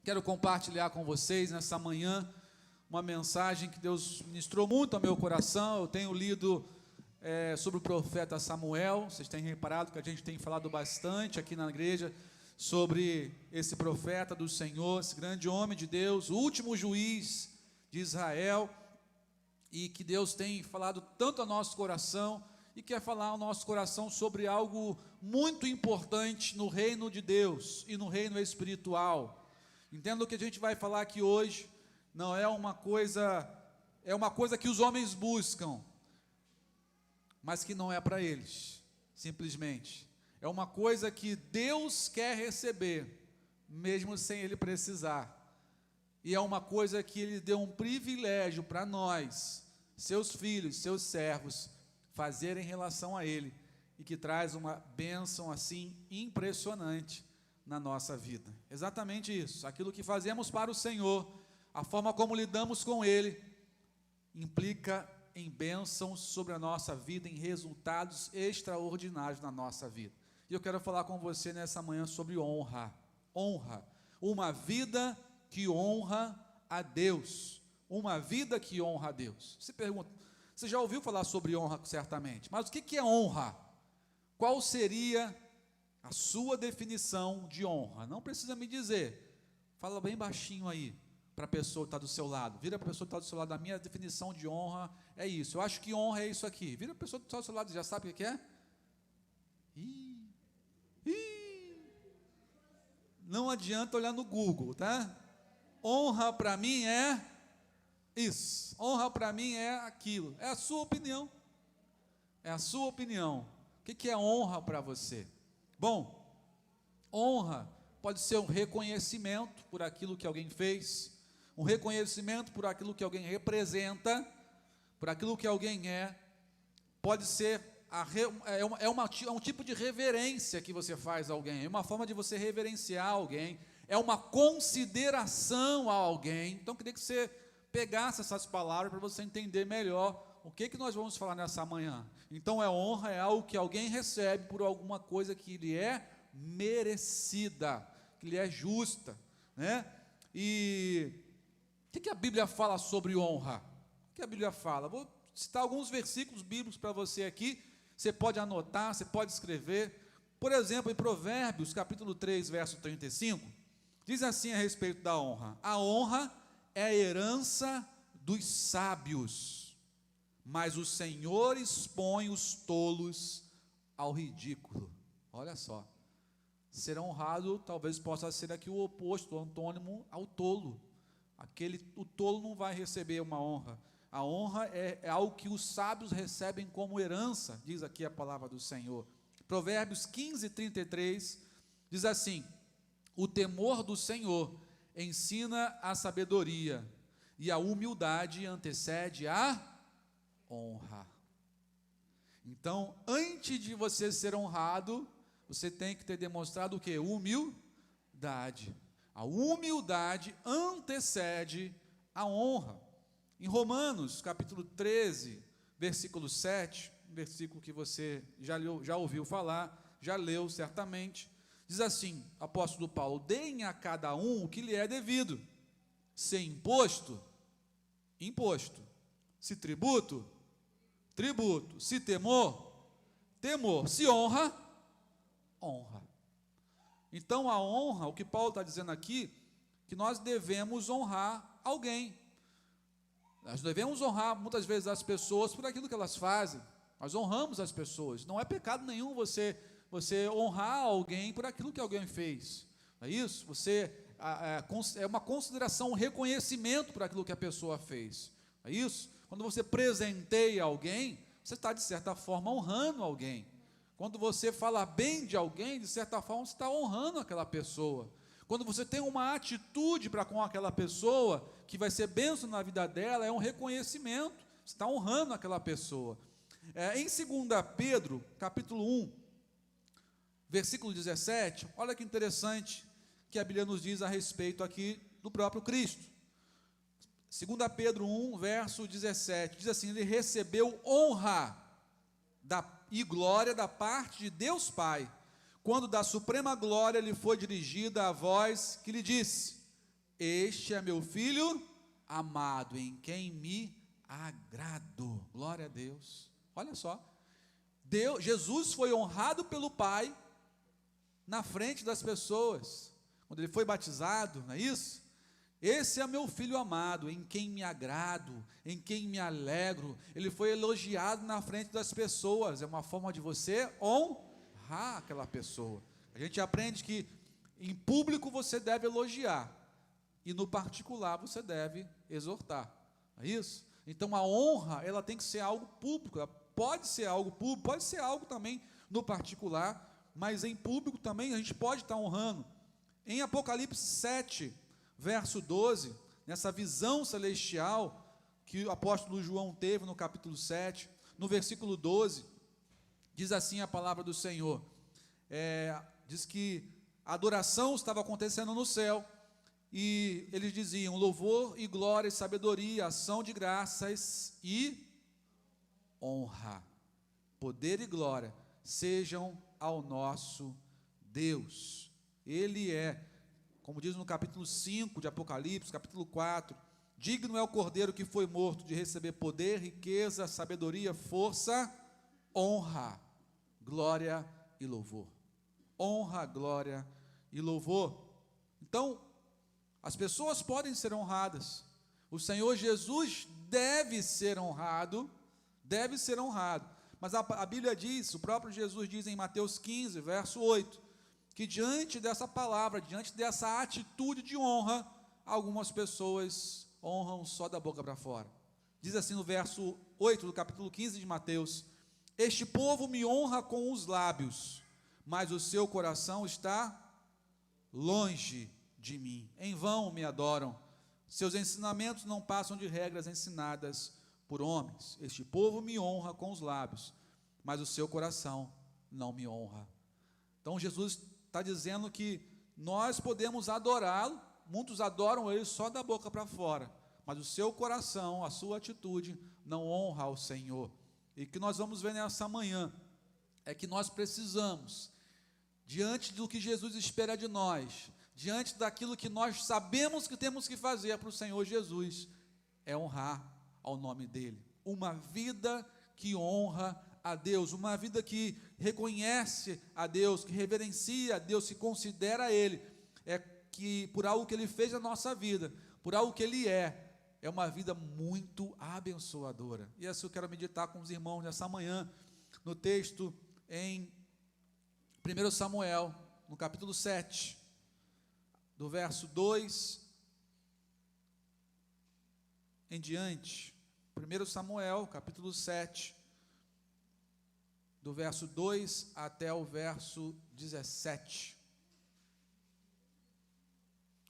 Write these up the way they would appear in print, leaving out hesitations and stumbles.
Quero compartilhar com vocês nessa manhã uma mensagem que Deus ministrou muito ao meu coração. Eu tenho lido sobre o profeta Samuel. Vocês têm reparado que a gente tem falado bastante aqui na igreja sobre esse profeta do Senhor, esse grande homem de Deus, o último juiz de Israel, e que Deus tem falado tanto ao nosso coração e quer falar ao nosso coração sobre algo muito importante no reino de Deus e no reino espiritual. Entenda o que a gente vai falar aqui hoje, não é uma coisa, é uma coisa que os homens buscam, mas que não é para eles, simplesmente. É uma coisa que Deus quer receber, mesmo sem Ele precisar. E é uma coisa que Ele deu um privilégio para nós, seus filhos, seus servos, fazerem em relação a Ele, e que traz uma bênção assim impressionante na nossa vida. Exatamente isso, aquilo que fazemos para o Senhor, a forma como lidamos com Ele, implica em bênçãos sobre a nossa vida, em resultados extraordinários na nossa vida. E eu quero falar com você nessa manhã sobre honra. Honra, uma vida que honra a Deus, uma vida que honra a Deus. Você pergunta, você já ouviu falar sobre honra certamente, mas o que é honra? Qual seria a sua definição de honra? Não precisa me dizer, fala bem baixinho aí, para a pessoa que está do seu lado, vira para a pessoa que está do seu lado, a minha definição de honra é isso, eu acho que honra é isso aqui, vira a pessoa que está do seu lado, já sabe o que é? Não adianta olhar no Google, tá? Honra para mim é isso, honra para mim é aquilo, é a sua opinião, é a sua opinião. O que é honra para você? Bom, honra pode ser um reconhecimento por aquilo que alguém fez, um reconhecimento por aquilo que alguém representa, por aquilo que alguém é, pode ser um tipo de reverência que você faz a alguém, é uma forma de você reverenciar alguém, é uma consideração a alguém. Então, eu queria que você pegasse essas palavras para você entender melhor o que nós vamos falar nessa manhã. Então, honra é algo que alguém recebe por alguma coisa que lhe é merecida, que lhe é justa, né? E o que a Bíblia fala sobre honra? O que a Bíblia fala? Vou citar alguns versículos bíblicos para você aqui, você pode anotar, você pode escrever. Por exemplo, em Provérbios, capítulo 3, verso 35, diz assim a respeito da honra: a honra é a herança dos sábios, mas o Senhor expõe os tolos ao ridículo. Olha só, ser honrado talvez possa ser aqui o oposto, o antônimo ao tolo. O tolo não vai receber uma honra. A honra é algo que os sábios recebem como herança, diz aqui a palavra do Senhor. Provérbios 15, 33, diz assim: o temor do Senhor ensina a sabedoria, e a humildade antecede a honra. Então, antes de você ser honrado, você tem que ter demonstrado o quê? Humildade. A humildade antecede a honra. Em Romanos, capítulo 13, versículo 7, um versículo que você já ouviu falar, já leu certamente, diz assim, apóstolo Paulo: deem a cada um o que lhe é devido, se imposto, imposto, se tributo, tributo, se temor, temor, se honra, honra. Então a honra, o que Paulo está dizendo aqui, que nós devemos honrar alguém. Nós devemos honrar muitas vezes as pessoas por aquilo que elas fazem. Nós honramos as pessoas. Não é pecado nenhum você honrar alguém por aquilo que alguém fez. Não é isso? É uma consideração, um reconhecimento por aquilo que a pessoa fez. Não é isso? Quando você presenteia alguém, você está, de certa forma, honrando alguém. Quando você fala bem de alguém, de certa forma, você está honrando aquela pessoa. Quando você tem uma atitude para com aquela pessoa, que vai ser bênção na vida dela, é um reconhecimento, você está honrando aquela pessoa. Em 2 Pedro, capítulo 1, versículo 17, olha que interessante que a Bíblia nos diz a respeito aqui do próprio Cristo. 2 Pedro 1, verso 17, diz assim: ele recebeu honra e glória da parte de Deus Pai, quando da suprema glória lhe foi dirigida a voz que lhe disse: este é meu filho amado, em quem me agrado. Glória a Deus. Olha só, Jesus foi honrado pelo Pai na frente das pessoas, quando ele foi batizado, não é isso? Esse é meu filho amado, em quem me agrado, em quem me alegro. Ele foi elogiado na frente das pessoas. É uma forma de você honrar aquela pessoa. A gente aprende que em público você deve elogiar, e no particular você deve exortar. É isso? Então a honra, ela tem que ser algo público. Ela pode ser algo público, pode ser algo também no particular, mas em público também a gente pode estar honrando. Em Apocalipse 7, verso 12, nessa visão celestial que o apóstolo João teve no capítulo 7, no versículo 12, diz assim a palavra do Senhor, diz que a adoração estava acontecendo no céu, e eles diziam, louvor e glória e sabedoria, ação de graças e honra, poder e glória, sejam ao nosso Deus. Ele é, como diz no capítulo 5 de Apocalipse, capítulo 4, digno é o Cordeiro que foi morto de receber poder, riqueza, sabedoria, força, honra, glória e louvor. Honra, glória e louvor. Então, as pessoas podem ser honradas. O Senhor Jesus deve ser honrado, mas a Bíblia diz, o próprio Jesus diz em Mateus 15, verso 8, que diante dessa palavra, diante dessa atitude de honra, algumas pessoas honram só da boca para fora. Diz assim no verso 8 do capítulo 15 de Mateus, este povo me honra com os lábios, mas o seu coração está longe de mim. Em vão me adoram, seus ensinamentos não passam de regras ensinadas por homens. Este povo me honra com os lábios, mas o seu coração não me honra. Então Jesus está dizendo que nós podemos adorá-lo, muitos adoram ele só da boca para fora, mas o seu coração, a sua atitude não honra ao Senhor. E o que nós vamos ver nessa manhã é que nós precisamos, diante do que Jesus espera de nós, diante daquilo que nós sabemos que temos que fazer para o Senhor Jesus, é honrar ao nome dele. Uma vida que honra a Deus, uma vida que reconhece a Deus, que reverencia a Deus, que considera Ele, que por algo que Ele fez na nossa vida, por algo que Ele é uma vida muito abençoadora. E assim eu quero meditar com os irmãos nessa manhã, no texto em 1 Samuel, no capítulo 7, do verso 2 em diante. 1 Samuel, capítulo 7, do verso 2 até o verso 17.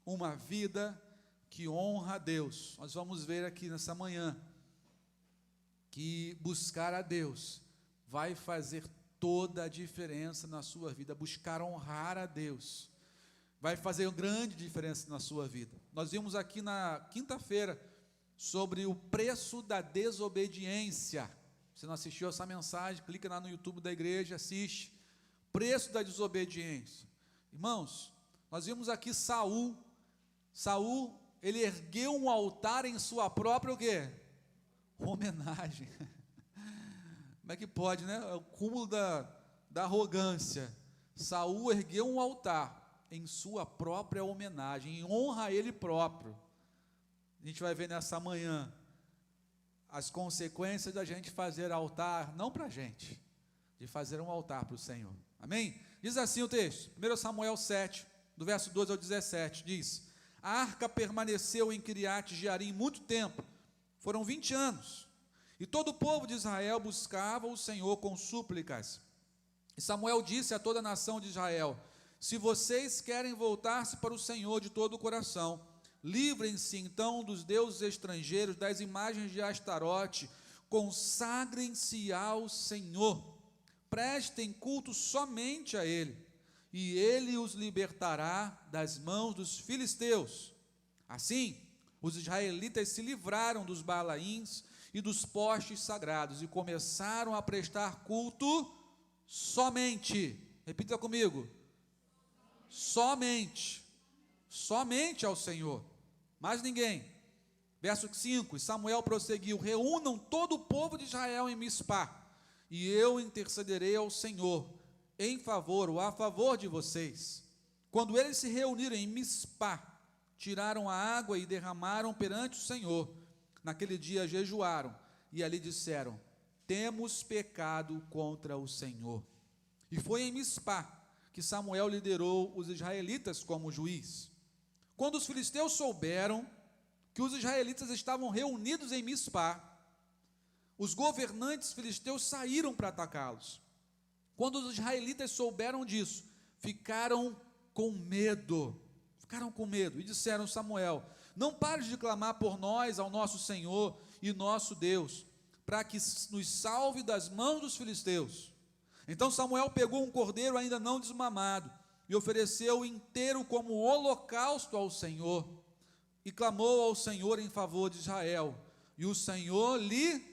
Uma vida que honra a Deus. Nós vamos ver aqui nessa manhã que buscar a Deus vai fazer toda a diferença na sua vida. Buscar honrar a Deus vai fazer grande diferença na sua vida. Nós vimos aqui na quinta-feira sobre o preço da desobediência. Se não assistiu essa mensagem, clica lá no YouTube da igreja, assiste. Preço da desobediência. Irmãos, nós vimos aqui Saul, ele ergueu um altar em sua própria o quê? Homenagem. Como é que pode, né? É o cúmulo da arrogância. Saul ergueu um altar em sua própria homenagem, em honra a ele próprio. A gente vai ver nessa manhã as consequências da gente fazer altar, não para a gente, de fazer um altar para o Senhor. Amém? Diz assim o texto, 1 Samuel 7, do verso 12 ao 17, diz: a arca permaneceu em Kiriat Jearim muito tempo, foram 20 anos, e todo o povo de Israel buscava o Senhor com súplicas. E Samuel disse a toda a nação de Israel: se vocês querem voltar-se para o Senhor de todo o coração, livrem-se então dos deuses estrangeiros, das imagens de Astarote, consagrem-se ao Senhor, prestem culto somente a Ele, e Ele os libertará das mãos dos filisteus. Assim, os israelitas se livraram dos Baalaíns e dos postes sagrados, e começaram a prestar culto somente, repita comigo, somente ao Senhor. mais ninguém. Verso 5, Samuel prosseguiu: reúnam todo o povo de Israel em Mispá, e eu intercederei ao Senhor em favor ou a favor de vocês. Quando eles se reuniram em Mispá, tiraram a água e derramaram perante o Senhor. Naquele dia jejuaram, e ali disseram: temos pecado contra o Senhor. E foi em Mispá que Samuel liderou os israelitas como juiz. Quando os filisteus souberam que os israelitas estavam reunidos em Mispá, os governantes filisteus saíram para atacá-los. Quando os israelitas souberam disso, ficaram com medo, e disseram: Samuel, não pares de clamar por nós ao nosso Senhor e nosso Deus, para que nos salve das mãos dos filisteus. Então Samuel pegou um cordeiro ainda não desmamado e ofereceu inteiro como holocausto ao Senhor, e clamou ao Senhor em favor de Israel, e o Senhor lhe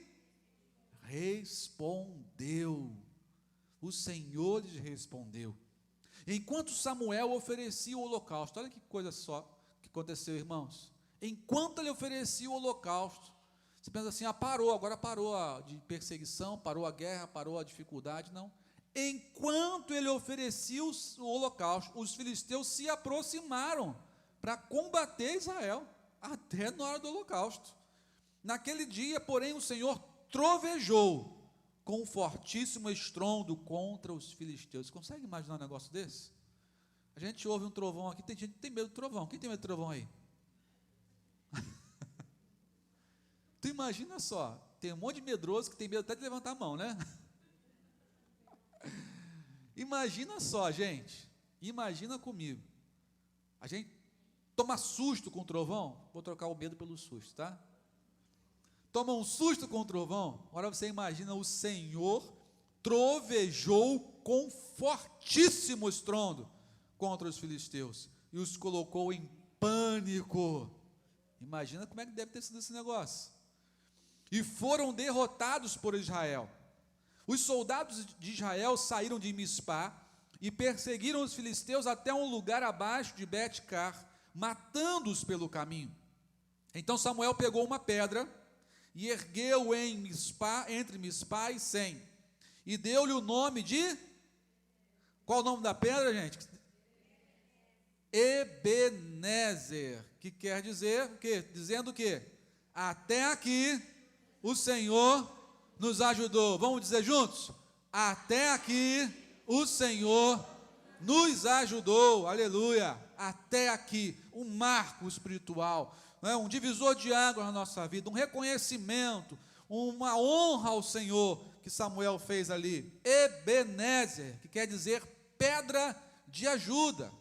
respondeu. O Senhor lhe respondeu. Enquanto Samuel oferecia o holocausto, olha que coisa só que aconteceu, irmãos. Enquanto ele oferecia o holocausto, você pensa assim: agora parou a de perseguição, parou a guerra, parou a dificuldade. Não. Enquanto ele oferecia o holocausto, os filisteus se aproximaram para combater Israel, até na hora do holocausto. Naquele dia, porém, o Senhor trovejou com um fortíssimo estrondo contra os filisteus. Você consegue imaginar um negócio desse? A gente ouve um trovão aqui, tem gente que tem medo do trovão. Quem tem medo do trovão aí? Tu imagina só, tem um monte de medroso que tem medo até de levantar a mão, né? Imagina só, gente, imagina comigo, a gente toma susto com o trovão. Vou trocar o medo pelo susto, tá? Toma um susto com o trovão. Agora você imagina: o Senhor trovejou com fortíssimo estrondo contra os filisteus e os colocou em pânico. Imagina como é que deve ter sido esse negócio. E foram derrotados por Israel. Os soldados de Israel saíram de Mispá e perseguiram os filisteus até um lugar abaixo de Bet-car, matando-os pelo caminho. Então Samuel pegou uma pedra e ergueu em Mispá, entre Mispá e Sem, e deu-lhe o nome de... Qual o nome da pedra, gente? Ebenezer, que quer dizer o quê? Dizendo o quê? Até aqui o Senhor nos ajudou. Vamos dizer juntos? Até aqui o Senhor nos ajudou. Aleluia. Até aqui, um marco espiritual, um divisor de águas na nossa vida, um reconhecimento, uma honra ao Senhor que Samuel fez ali. Ebenezer, que quer dizer pedra de ajuda.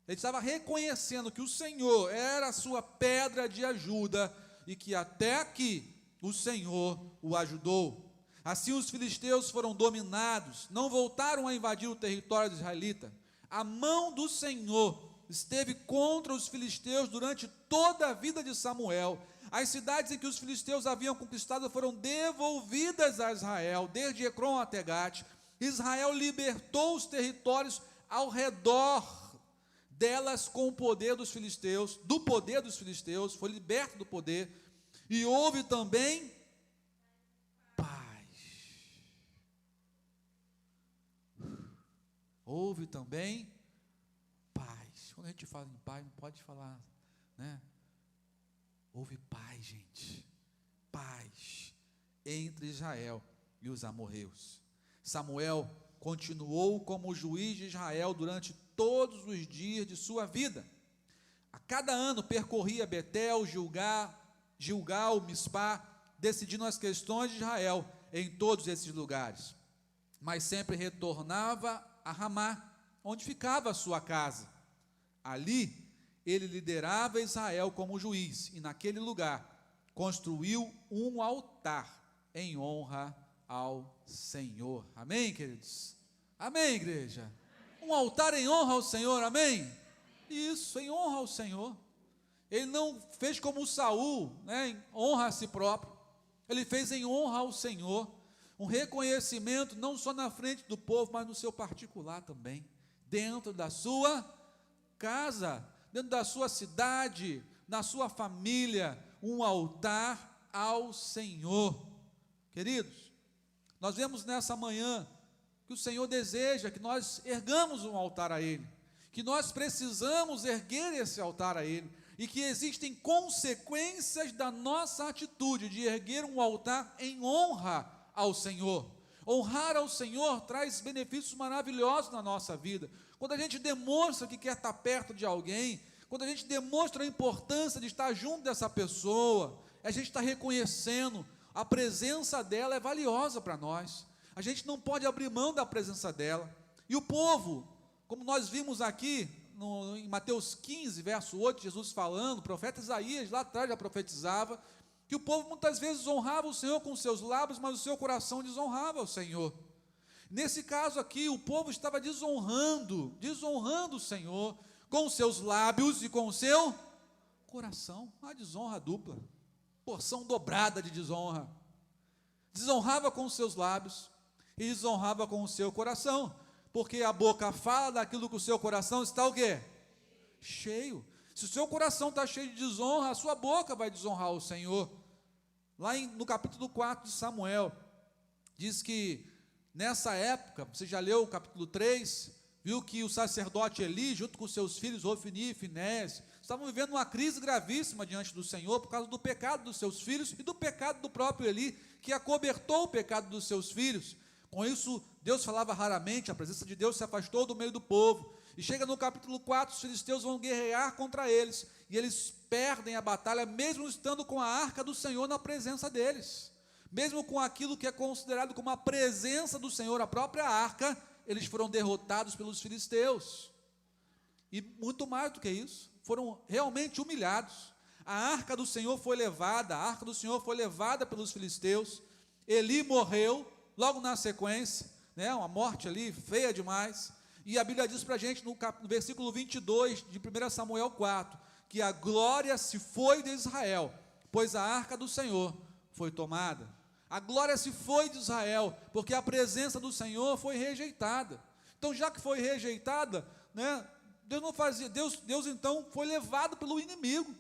Ele estava reconhecendo que o Senhor era a sua pedra de ajuda e que até aqui o Senhor o ajudou. Assim os filisteus foram dominados, não voltaram a invadir o território israelita. A mão do Senhor esteve contra os filisteus durante toda a vida de Samuel. As cidades em que os filisteus haviam conquistado foram devolvidas a Israel, desde Ecrom até Gate. Israel libertou os territórios ao redor delas com o poder dos filisteus, do poder dos filisteus, foi liberto do poder, e houve também paz. Houve também paz. Quando a gente fala em paz, não pode falar, né? Houve paz, gente, paz entre Israel e os amorreus. Samuel continuou como juiz de Israel durante todos os dias de sua vida. A cada ano percorria Betel, Gilgal, Mispá, decidindo as questões de Israel em todos esses lugares. Mas sempre retornava a Ramá, onde ficava a sua casa. Ali ele liderava Israel como juiz, e naquele lugar construiu um altar em honra ao Senhor. Amém, queridos? Amém, igreja? Um altar em honra ao Senhor, amém? Isso, em honra ao Senhor. Ele não fez como Saul, né, em honra a si próprio. Ele fez em honra ao Senhor, um reconhecimento não só na frente do povo, mas no seu particular também, dentro da sua casa, dentro da sua cidade, na sua família, um altar ao Senhor. Queridos, nós vemos nessa manhã que o Senhor deseja que nós ergamos um altar a Ele, que nós precisamos erguer esse altar a Ele, e que existem consequências da nossa atitude de erguer um altar em honra ao Senhor. Honrar ao Senhor traz benefícios maravilhosos na nossa vida. Quando a gente demonstra que quer estar perto de alguém, quando a gente demonstra a importância de estar junto dessa pessoa, a gente está reconhecendo a presença dela é valiosa para nós. A gente não pode abrir mão da presença dela. E o povo, como nós vimos aqui em Mateus 15, verso 8, Jesus falando, o profeta Isaías lá atrás já profetizava, que o povo muitas vezes honrava o Senhor com seus lábios, mas o seu coração desonrava o Senhor. Nesse caso aqui, o povo estava desonrando o Senhor com os seus lábios e com o seu coração. Uma desonra dupla, porção dobrada de desonra. Desonrava com os seus lábios e desonrava com o seu coração, porque a boca fala daquilo que o seu coração está o quê? Cheio. Se o seu coração está cheio de desonra, a sua boca vai desonrar o Senhor. Lá no capítulo 4 de Samuel, diz que nessa época, você já leu o capítulo 3, viu que o sacerdote Eli, junto com seus filhos Ofni e Finéias, estavam vivendo uma crise gravíssima diante do Senhor, por causa do pecado dos seus filhos e do pecado do próprio Eli, que acobertou o pecado dos seus filhos. Com isso, Deus falava raramente, a presença de Deus se afastou do meio do povo. E chega no capítulo 4, os filisteus vão guerrear contra eles, e eles perdem a batalha, mesmo estando com a arca do Senhor na presença deles. Mesmo com aquilo que é considerado como a presença do Senhor, a própria arca, eles foram derrotados pelos filisteus. E muito mais do que isso, foram realmente humilhados. A arca do Senhor foi levada pelos filisteus. Eli morreu logo na sequência, né, uma morte ali feia demais. E a Bíblia diz para a gente no versículo 22 de 1 Samuel 4, que a glória se foi de Israel, pois a arca do Senhor foi tomada. A glória se foi de Israel, porque a presença do Senhor foi rejeitada. Então, já que foi rejeitada, né, Deus então foi levado pelo inimigo.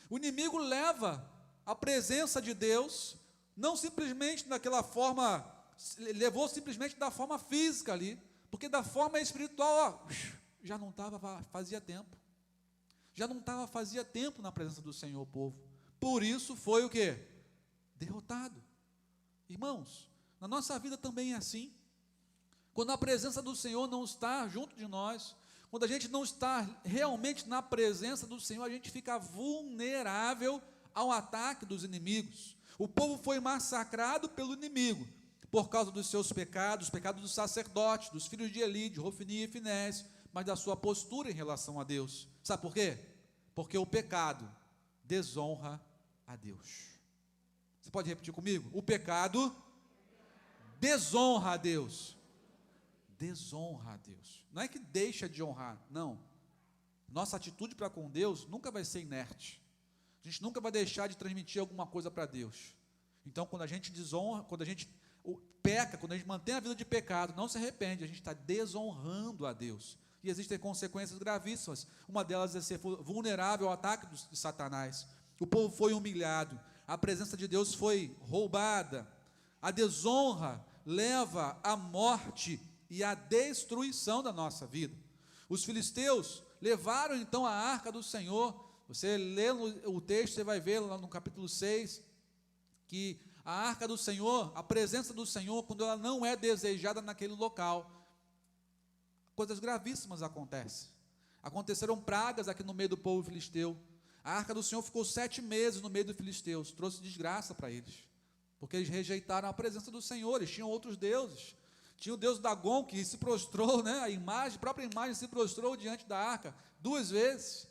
O inimigo leva a presença de Deus, não simplesmente daquela forma, levou simplesmente da forma física ali, porque da forma espiritual, já não estava, fazia tempo. Já não estava, fazia tempo na presença do Senhor, o povo. Por isso foi o quê? Derrotado. Irmãos, na nossa vida também é assim. Quando a presença do Senhor não está junto de nós, quando a gente não está realmente na presença do Senhor, a gente fica vulnerável ao ataque dos inimigos. O povo foi massacrado pelo inimigo, por causa dos seus pecados, os pecados dos sacerdotes, dos filhos de Eli, de Ofni e Finéias, mas da sua postura em relação a Deus. Sabe por quê? Porque o pecado desonra a Deus. Você pode repetir comigo? O pecado desonra a Deus. Desonra a Deus. Não é que deixa de honrar, não. Nossa atitude para com Deus nunca vai ser inerte. A gente nunca vai deixar de transmitir alguma coisa para Deus. Então, quando a gente desonra, quando a gente peca, quando a gente mantém a vida de pecado, não se arrepende, a gente está desonrando a Deus. E existem consequências gravíssimas. Uma delas é ser vulnerável ao ataque de Satanás. O povo foi humilhado, a presença de Deus foi roubada. A desonra leva à morte e à destruição da nossa vida. Os filisteus levaram então a arca do Senhor. Você lê o texto, você vai ver lá no capítulo 6, que a arca do Senhor, a presença do Senhor, quando ela não é desejada naquele local, coisas gravíssimas acontecem. Aconteceram pragas aqui no meio do povo filisteu. A arca do Senhor ficou 7 meses no meio dos filisteus, trouxe desgraça para eles, porque eles rejeitaram a presença do Senhor. Eles tinham outros deuses. Tinha o deus Dagon, que se prostrou, né, a própria imagem se prostrou diante da arca 2 vezes.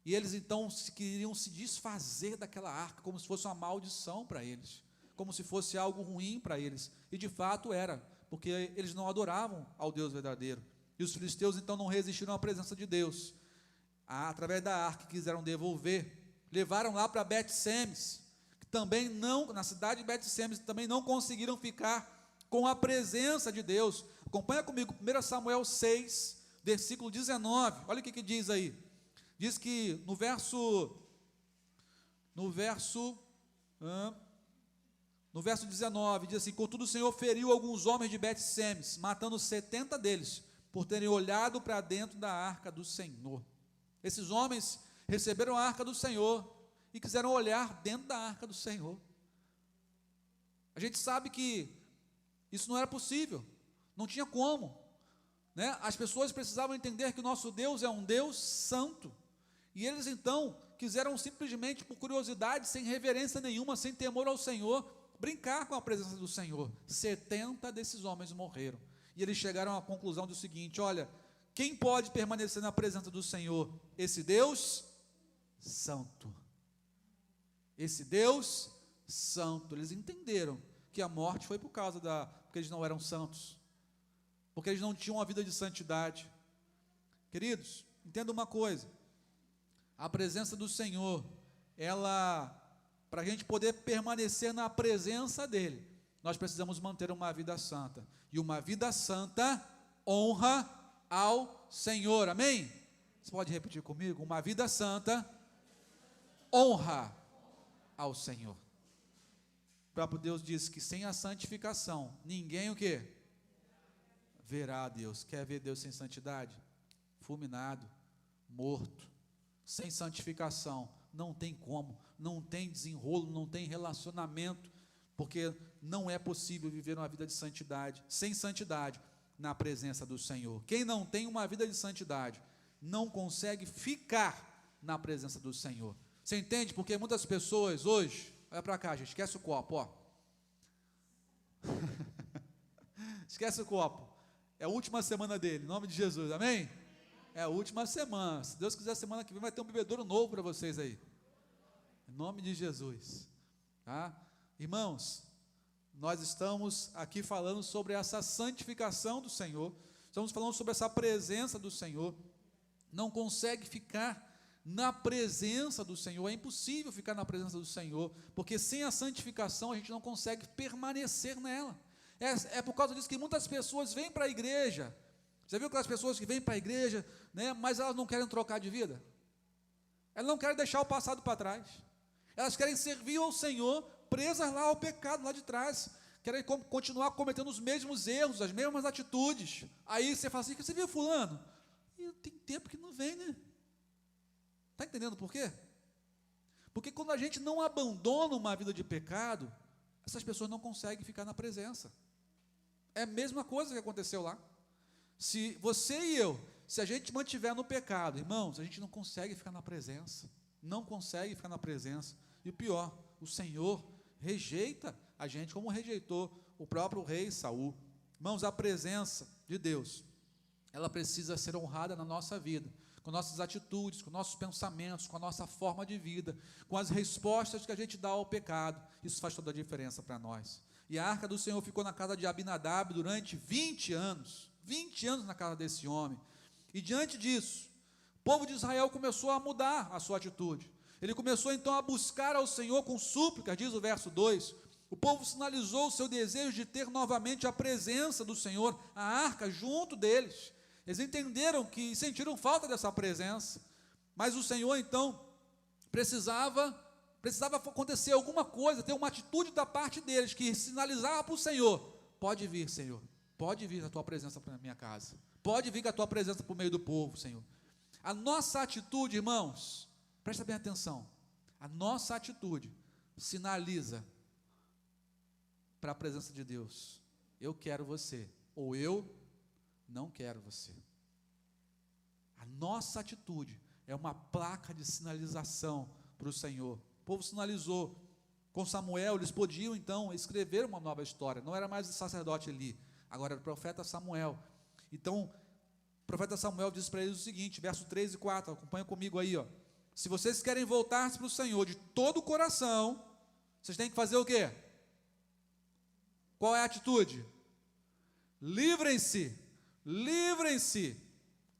E eles então queriam se desfazer daquela arca, como se fosse uma maldição para eles, como se fosse algo ruim para eles. E de fato era, porque eles não adoravam ao Deus verdadeiro. E os filisteus então não resistiram à presença de Deus. Através da arca quiseram devolver, levaram lá para Bet-Semes, que também não, na cidade de Bet-Semes, também não conseguiram ficar com a presença de Deus. Acompanha comigo, 1 Samuel 6, versículo 19, olha o que diz aí. Diz que no verso no verso 19, diz assim: contudo o Senhor feriu alguns homens de Bet-Semes, matando 70 deles, por terem olhado para dentro da arca do Senhor. Esses homens receberam a arca do Senhor e quiseram olhar dentro da arca do Senhor. A gente sabe que isso não era possível, não tinha como, né? As pessoas precisavam entender que o nosso Deus é um Deus santo, e eles então quiseram simplesmente, por curiosidade, sem reverência nenhuma, sem temor ao Senhor, brincar com a presença do Senhor. 70 desses homens morreram, e eles chegaram à conclusão do seguinte: olha, quem pode permanecer na presença do Senhor? Esse Deus santo, esse Deus santo. Eles entenderam que a morte foi porque eles não eram santos, porque eles não tinham uma vida de santidade. Queridos, entenda uma coisa: a presença do Senhor, para a gente poder permanecer na presença dEle, nós precisamos manter uma vida santa, e uma vida santa honra ao Senhor, amém? Você pode repetir comigo? Uma vida santa honra ao Senhor. O próprio Deus diz que sem a santificação, ninguém o quê? Verá a Deus. Quer ver Deus sem santidade? Fulminado, morto. Sem santificação, não tem como, não tem desenrolo, não tem relacionamento, porque não é possível viver uma vida de santidade, sem santidade, na presença do Senhor. Quem não tem uma vida de santidade, não consegue ficar na presença do Senhor. Você entende? Porque muitas pessoas hoje, olha para cá, gente, esquece o copo, ó. Esquece o copo, é a última semana dele, em nome de Jesus, amém? É a última semana, se Deus quiser, semana que vem vai ter um bebedouro novo para vocês aí, em nome de Jesus, tá? Irmãos, nós estamos aqui falando sobre essa santificação do Senhor, estamos falando sobre essa presença do Senhor. Não consegue ficar na presença do Senhor, é impossível ficar na presença do Senhor, porque sem a santificação a gente não consegue permanecer nela. É por causa disso que muitas pessoas vêm para a igreja. Você viu aquelas pessoas que vêm para a igreja, né, mas elas não querem trocar de vida? Elas não querem deixar o passado para trás, elas querem servir ao Senhor, presas lá ao pecado, lá de trás, querem continuar cometendo os mesmos erros, as mesmas atitudes. Aí você fala assim: você viu fulano? E tem tempo que não vem, né? Está entendendo por quê? Porque quando a gente não abandona uma vida de pecado, essas pessoas não conseguem ficar na presença. É a mesma coisa que aconteceu lá. Se você e eu, se a gente mantiver no pecado, irmãos, a gente não consegue ficar na presença, não consegue ficar na presença, e o pior, o Senhor rejeita a gente, como rejeitou o próprio rei Saul. Irmãos, a presença de Deus, ela precisa ser honrada na nossa vida, com nossas atitudes, com nossos pensamentos, com a nossa forma de vida, com as respostas que a gente dá ao pecado. Isso faz toda a diferença para nós. E a arca do Senhor ficou na casa de Abinadab durante 20 anos, 20 anos na casa desse homem, e diante disso, o povo de Israel começou a mudar a sua atitude. Ele começou então a buscar ao Senhor com súplicas, diz o verso 2, o povo sinalizou o seu desejo de ter novamente a presença do Senhor, a arca junto deles. Eles entenderam que sentiram falta dessa presença, mas o Senhor então precisava acontecer alguma coisa, ter uma atitude da parte deles, que sinalizava para o Senhor: pode vir, Senhor, pode vir a tua presença para a minha casa, pode vir a tua presença para o meio do povo, Senhor. A nossa atitude, irmãos, presta bem atenção, a nossa atitude sinaliza para a presença de Deus: eu quero você, ou eu não quero você. A nossa atitude é uma placa de sinalização para o Senhor. O povo sinalizou com Samuel, eles podiam então escrever uma nova história, não era mais o sacerdote Eli, agora era o profeta Samuel. Então, o profeta Samuel diz para eles o seguinte, verso 3 e 4, acompanha comigo aí, ó. Se vocês querem voltar-se para o Senhor de todo o coração, vocês têm que fazer o quê? Qual é a atitude? Livrem-se,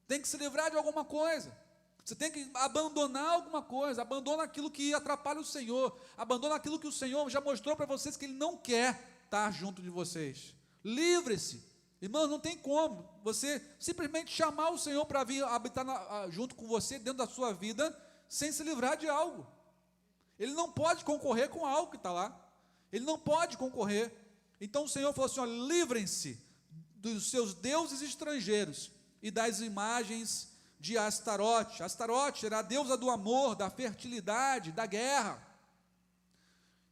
tem que se livrar de alguma coisa, você tem que abandonar alguma coisa, abandona aquilo que atrapalha o Senhor, abandona aquilo que o Senhor já mostrou para vocês que Ele não quer estar junto de vocês. Livre-se, irmão, não tem como você simplesmente chamar o Senhor para vir habitar junto com você, dentro da sua vida, sem se livrar de algo. Ele não pode concorrer com algo que está lá. Ele não pode concorrer. Então o Senhor falou assim: olha, livrem-se dos seus deuses estrangeiros e das imagens de Astarote. Astarote era a deusa do amor, da fertilidade, da guerra.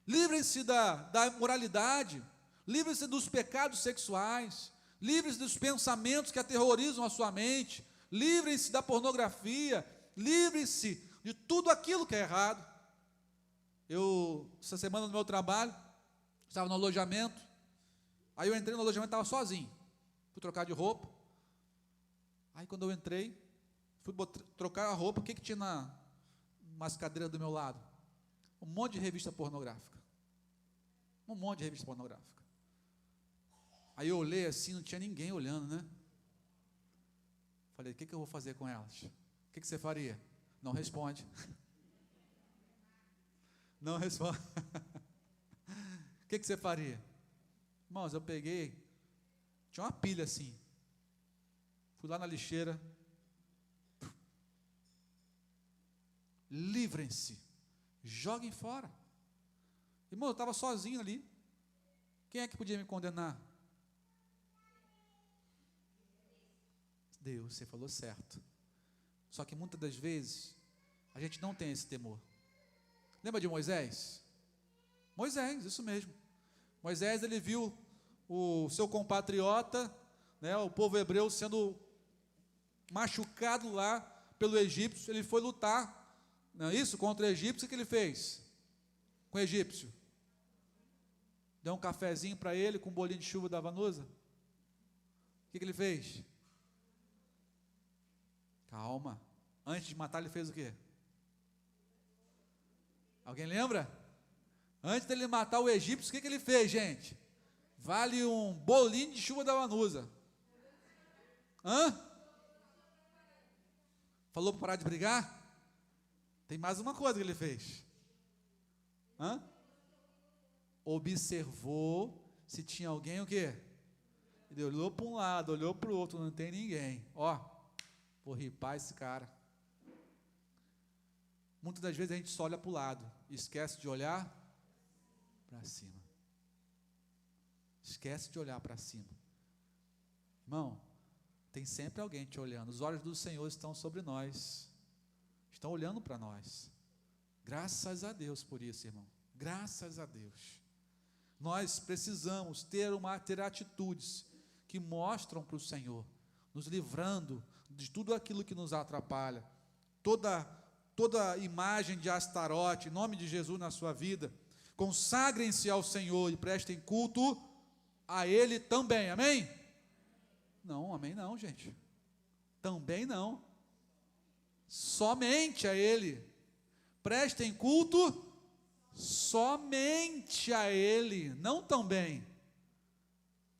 Livrem-se da imoralidade, livrem-se dos pecados sexuais, livrem-se dos pensamentos que aterrorizam a sua mente, livrem-se da pornografia, livrem-se de tudo aquilo que é errado. Essa semana no meu trabalho, estava no alojamento, aí eu entrei no alojamento, estava sozinho, fui trocar de roupa, aí quando eu entrei, fui trocar a roupa, o que tinha nas cadeiras do meu lado? Um monte de revista pornográfica. Um monte de revista pornográfica. Aí eu olhei assim, não tinha ninguém olhando, né? Falei, o que eu vou fazer com elas? O que você faria? Não responde. Não responde. O que você faria? Irmãos, eu peguei, tinha uma pilha assim. Fui lá na lixeira. Livrem-se. Joguem fora. Irmão, eu estava sozinho ali. Quem é que podia me condenar? Deus, você falou certo. Só que muitas das vezes a gente não tem esse temor. Lembra de Moisés? Moisés, isso mesmo. Moisés, ele viu o seu compatriota, né, o povo hebreu sendo machucado lá pelo egípcio. Ele foi lutar, não é isso? Contra o egípcio. O que ele fez com o egípcio? Deu um cafezinho para ele com um bolinho de chuva da Vanusa. O que ele fez? Calma. Antes de matar, ele fez o quê? Alguém lembra? Antes dele matar o egípcio, o que ele fez, gente? Vale um bolinho de chuva da Vanusa. Hã? Falou para parar de brigar? Tem mais uma coisa que ele fez. Hã? Observou se tinha alguém o quê? Ele olhou para um lado, olhou para o outro, não tem ninguém. Ó, vou ripar esse cara. Muitas das vezes a gente só olha para o lado e esquece de olhar para cima. Esquece de olhar para cima. Irmão, tem sempre alguém te olhando. Os olhos do Senhor estão sobre nós. Estão olhando para nós. Graças a Deus por isso, irmão. Graças a Deus. Nós precisamos ter atitudes que mostram para o Senhor, nos livrando de tudo aquilo que nos atrapalha. Toda imagem de Astarote, em nome de Jesus na sua vida. Consagrem-se ao Senhor e prestem culto a Ele também, amém? Não, amém não, gente. Também não. Somente a Ele. Prestem culto somente a Ele, não também.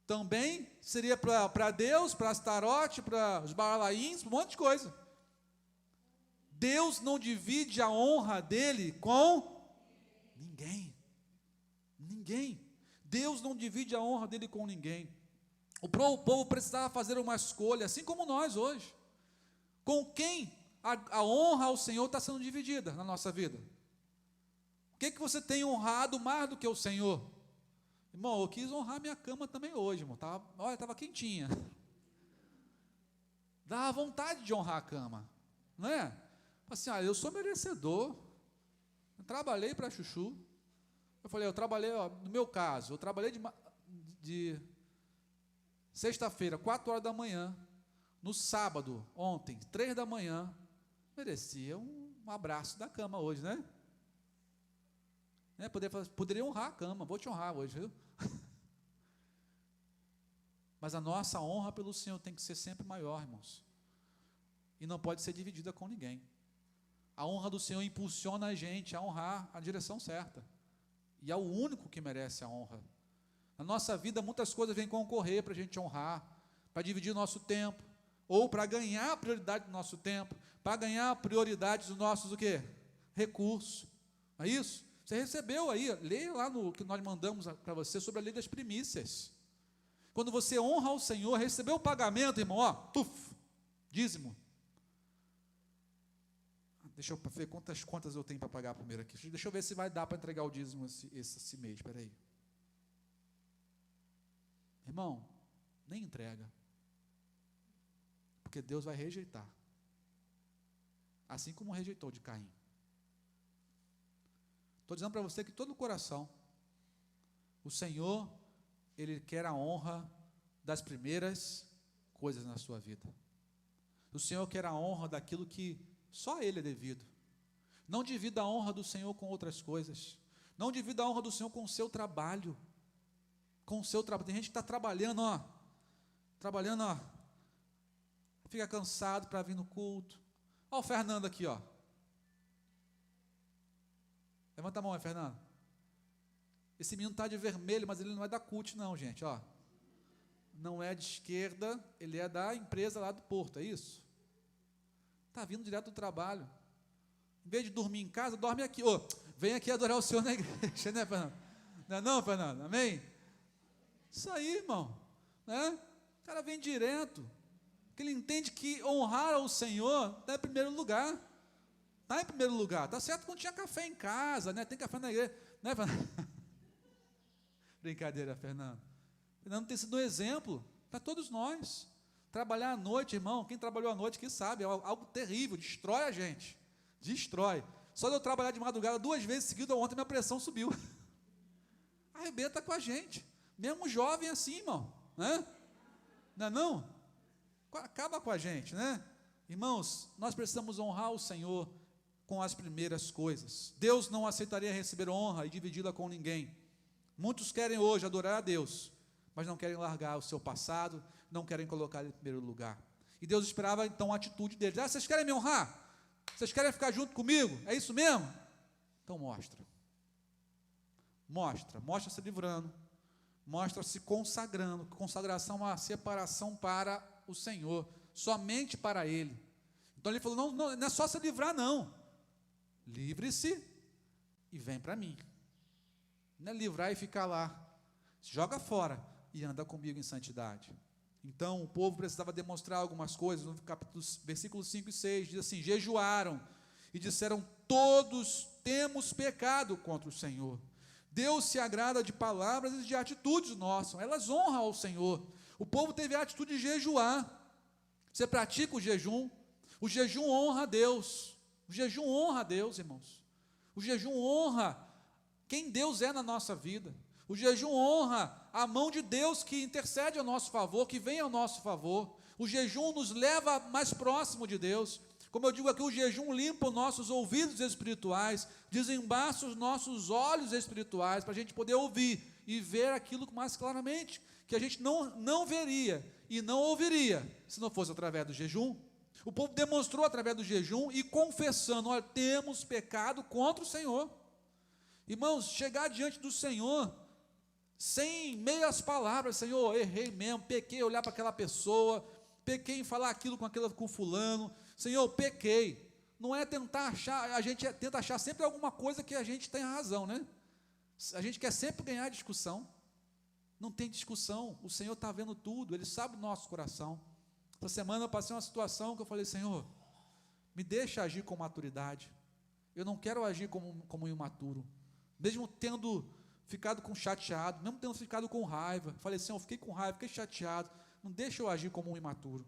Também seria para Deus, para Astarote, para os Baalaíns, um monte de coisa. Deus não divide a honra dele com ninguém. Ninguém. Deus não divide a honra dele com ninguém. O povo precisava fazer uma escolha, assim como nós hoje. Com quem a honra ao Senhor está sendo dividida na nossa vida? O que você tem honrado mais do que o Senhor? Irmão, eu quis honrar minha cama também hoje, irmão. Estava quentinha. Dá vontade de honrar a cama, não é? Assim, eu sou merecedor. Eu trabalhei para chuchu. Eu falei, no meu caso, eu trabalhei de sexta-feira, 4 horas da manhã, no sábado, ontem, 3 da manhã, merecia um abraço da cama hoje, né? Poderia honrar a cama, vou te honrar hoje, viu? Mas a nossa honra pelo Senhor tem que ser sempre maior, irmãos. E não pode ser dividida com ninguém. A honra do Senhor impulsiona a gente a honrar a direção certa. E é o único que merece a honra. Na nossa vida, muitas coisas vêm concorrer para a gente honrar, para dividir o nosso tempo, ou para ganhar a prioridade do nosso tempo, para ganhar a prioridade dos nossos, o quê? Recursos. Não é isso? Você recebeu aí, leia lá no que nós mandamos para você sobre a lei das primícias. Quando você honra ao Senhor, recebeu o pagamento, irmão, dízimo. Deixa eu ver quantas contas eu tenho para pagar primeiro aqui. Deixa eu ver se vai dar para entregar o dízimo esse mês. Espera aí. Irmão, nem entrega. Porque Deus vai rejeitar. Assim como rejeitou de Caim. Estou dizendo para você que todo o coração, o Senhor, Ele quer a honra das primeiras coisas na sua vida. O Senhor quer a honra daquilo que só Ele é devido. Não divida a honra do Senhor com outras coisas. Não divida a honra do Senhor com o seu trabalho. Com o seu trabalho. Tem gente que está trabalhando, fica cansado para vir no culto. Olha o Fernando aqui, ó. Levanta a mão aí, Fernando. Esse menino está de vermelho, mas ele não é da CUT não, gente, ó. Não é de esquerda, ele é da empresa lá do Porto, é isso? Está vindo direto do trabalho. Em vez de dormir em casa, dorme aqui. Vem aqui adorar o Senhor na igreja, né, Fernando? Não é não, Fernando? Amém? Isso aí, irmão. Né? O cara vem direto. Porque ele entende que honrar ao Senhor está em primeiro lugar. Está em primeiro lugar. Está certo que não tinha café em casa, né? Tem café na igreja. Né, Fernando? Brincadeira, Fernando. Fernando tem sido um exemplo para todos nós. Trabalhar à noite, irmão, quem trabalhou à noite que sabe, é algo terrível, destrói a gente. Destrói. Só de eu trabalhar de madrugada 2 vezes seguidas, ontem minha pressão subiu. Arrebenta com a gente. Mesmo jovem assim, irmão. Né? Não é não? Acaba com a gente, né? Irmãos, nós precisamos honrar o Senhor com as primeiras coisas. Deus não aceitaria receber honra e dividi-la com ninguém. Muitos querem hoje adorar a Deus, mas não querem largar o seu passado, não querem colocar ele em primeiro lugar. E Deus esperava então a atitude deles. Vocês querem me honrar? Vocês querem ficar junto comigo? É isso mesmo? Então mostra. Mostra se livrando, mostra se consagrando. Consagração é uma separação para o Senhor, somente para Ele. Então ele falou, não é só se livrar não, livre-se e vem para mim. Não é livrar e ficar lá, joga fora e anda comigo em santidade. Então o povo precisava demonstrar algumas coisas. No versículos 5 e 6 diz assim: jejuaram e disseram, todos temos pecado contra o Senhor. Deus se agrada de palavras e de atitudes nossas, elas honram ao Senhor. O povo teve a atitude de jejuar. Você pratica o jejum honra a Deus. O jejum honra a Deus, irmãos. O jejum honra quem Deus é na nossa vida. O jejum honra a mão de Deus que intercede ao nosso favor, que vem ao nosso favor. O jejum nos leva mais próximo de Deus. Como eu digo aqui, o jejum limpa os nossos ouvidos espirituais, desembaça os nossos olhos espirituais, para a gente poder ouvir e ver aquilo mais claramente, que a gente não veria e não ouviria, se não fosse através do jejum. O povo demonstrou através do jejum e confessando, olha, temos pecado contra o Senhor. Irmãos, chegar diante do Senhor, sem meias palavras, Senhor, errei mesmo, pequei em olhar para aquela pessoa, pequei em falar aquilo com fulano, Senhor, pequei. Não é tentar achar, a gente tenta achar sempre alguma coisa que a gente tem razão, né? A gente quer sempre ganhar discussão. Não tem discussão, o Senhor está vendo tudo, Ele sabe o nosso coração. Essa semana eu passei uma situação que eu falei, Senhor, me deixa agir com maturidade. Eu não quero agir como imaturo. Mesmo tendo ficado chateado, mesmo tendo ficado com raiva, falei, Senhor, eu fiquei com raiva, fiquei chateado, não deixa eu agir como um imaturo.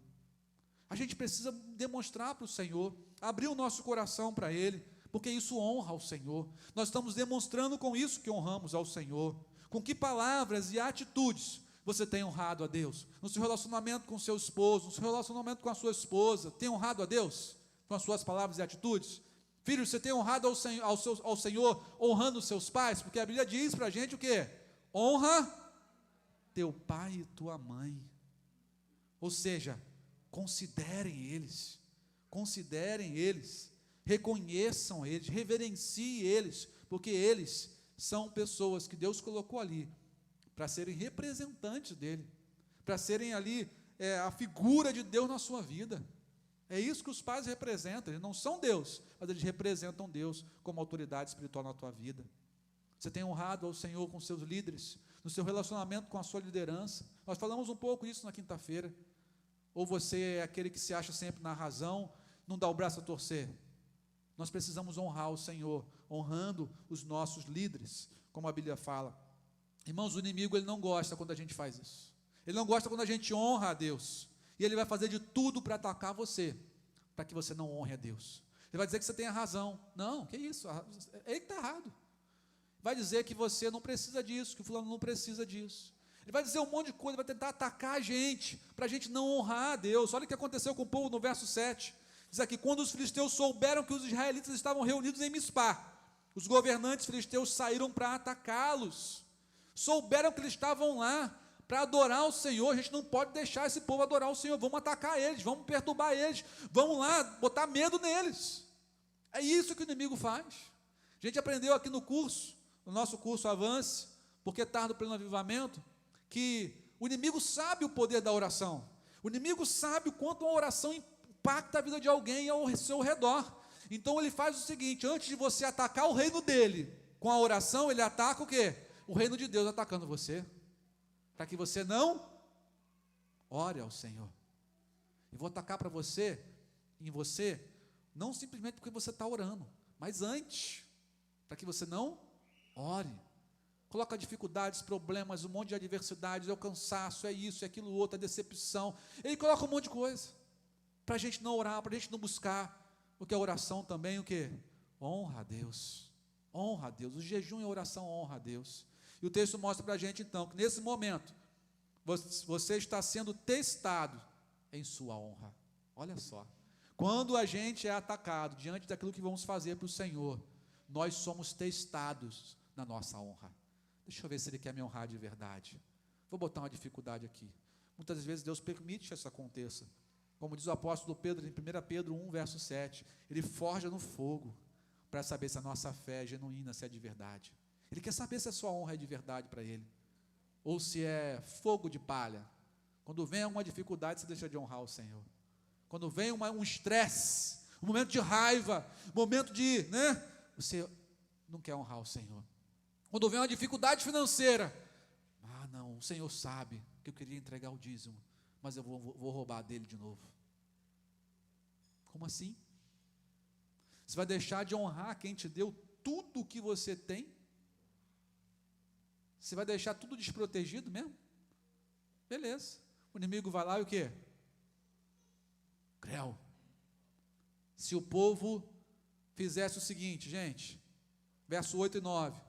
A gente precisa demonstrar para o Senhor, abrir o nosso coração para Ele, porque isso honra ao Senhor. Nós estamos demonstrando com isso que honramos ao Senhor. Com que palavras e atitudes você tem honrado a Deus? No seu relacionamento com o seu esposo, no seu relacionamento com a sua esposa, tem honrado a Deus com as suas palavras e atitudes? Filho, você tem honrado ao Senhor honrando os seus pais? Porque a Bíblia diz para a gente o quê? Honra teu pai e tua mãe. Ou seja, considerem eles, reconheçam eles, reverenciem eles, porque eles são pessoas que Deus colocou ali para serem representantes dele, para serem ali a figura de Deus na sua vida. É isso que os pais representam. Eles não são Deus, mas eles representam Deus como autoridade espiritual na tua vida. Você tem honrado ao Senhor com seus líderes, no seu relacionamento com a sua liderança. Nós falamos um pouco isso na quinta-feira. Ou você é aquele que se acha sempre na razão, não dá o braço a torcer? Nós precisamos honrar o Senhor, honrando os nossos líderes, como a Bíblia fala. Irmãos, o inimigo, ele não gosta quando a gente faz isso. Ele não gosta quando a gente honra a Deus. E ele vai fazer de tudo para atacar você, para que você não honre a Deus. Ele vai dizer que você tem a razão. Não, que isso? Ele está errado. Vai dizer que você não precisa disso, que o fulano não precisa disso. Ele vai dizer um monte de coisa, vai tentar atacar a gente, para a gente não honrar a Deus. Olha o que aconteceu com o povo no verso 7. Diz aqui, quando os filisteus souberam que os israelitas estavam reunidos em Mispá, os governantes filisteus saíram para atacá-los. Souberam que eles estavam lá para adorar o Senhor. A gente não pode deixar esse povo adorar o Senhor. Vamos atacar eles, vamos perturbar eles, vamos lá botar medo neles. É isso que o inimigo faz. A gente aprendeu aqui no curso, no nosso curso Avance, porque tarde no pleno avivamento, que o inimigo sabe o poder da oração. O inimigo sabe o quanto uma oração impacta a vida de alguém ao seu redor. Então ele faz o seguinte, antes de você atacar o reino dele, com a oração, ele ataca o quê? O reino de Deus atacando você, para que você não ore ao Senhor. E vou atacar para você, em você, não simplesmente porque você está orando, mas antes, para que você não ore. Coloca dificuldades, problemas, um monte de adversidades, é o cansaço, é isso, é aquilo outro, é decepção. Ele coloca um monte de coisa, para a gente não orar, para a gente não buscar. Porque a oração também, o quê? Honra a Deus. Honra a Deus. O jejum e a oração honra a Deus. E o texto mostra para a gente, então, que nesse momento, você está sendo testado em sua honra. Olha só. Quando a gente é atacado diante daquilo que vamos fazer para o Senhor, nós somos testados na nossa honra. Deixa eu ver se Ele quer me honrar de verdade. Vou botar uma dificuldade aqui. Muitas vezes Deus permite que isso aconteça. Como diz o apóstolo Pedro, em 1 Pedro 1, verso 7, Ele forja no fogo, para saber se a nossa fé é genuína, se é de verdade. Ele quer saber se a sua honra é de verdade para Ele, ou se é fogo de palha. Quando vem alguma dificuldade, você deixa de honrar o Senhor. Quando vem um estresse, um momento de raiva, um momento de, você não quer honrar o Senhor. Quando vem uma dificuldade financeira, não, o Senhor sabe que eu queria entregar o dízimo, mas eu vou roubar dele de novo. Como assim? Você vai deixar de honrar quem te deu tudo o que você tem? Você vai deixar tudo desprotegido mesmo? Beleza. O inimigo vai lá e o quê? Creu. Se o povo fizesse o seguinte, gente, verso 8 e 9,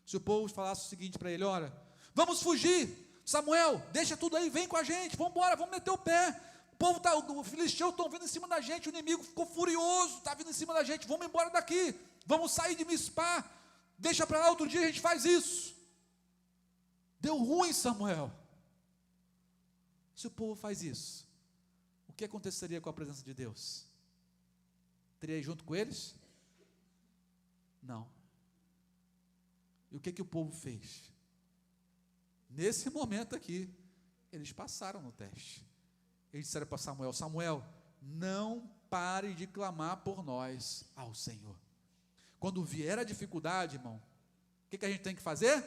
se o povo falasse o seguinte para ele, olha, vamos fugir, Samuel, deixa tudo aí, vem com a gente, vamos embora, vamos meter o pé, os filisteus estão vindo em cima da gente, o inimigo ficou furioso, está vindo em cima da gente, vamos embora daqui, vamos sair de Mispá, deixa para lá, outro dia a gente faz isso. Deu ruim, Samuel. Se o povo faz isso, o que aconteceria com a presença de Deus? Teria junto com eles? Não. E o que o povo fez? Nesse momento aqui, eles passaram no teste. Eles disseram para Samuel, Samuel, não pare de clamar por nós ao Senhor. Quando vier a dificuldade, irmão, o que a gente tem que fazer?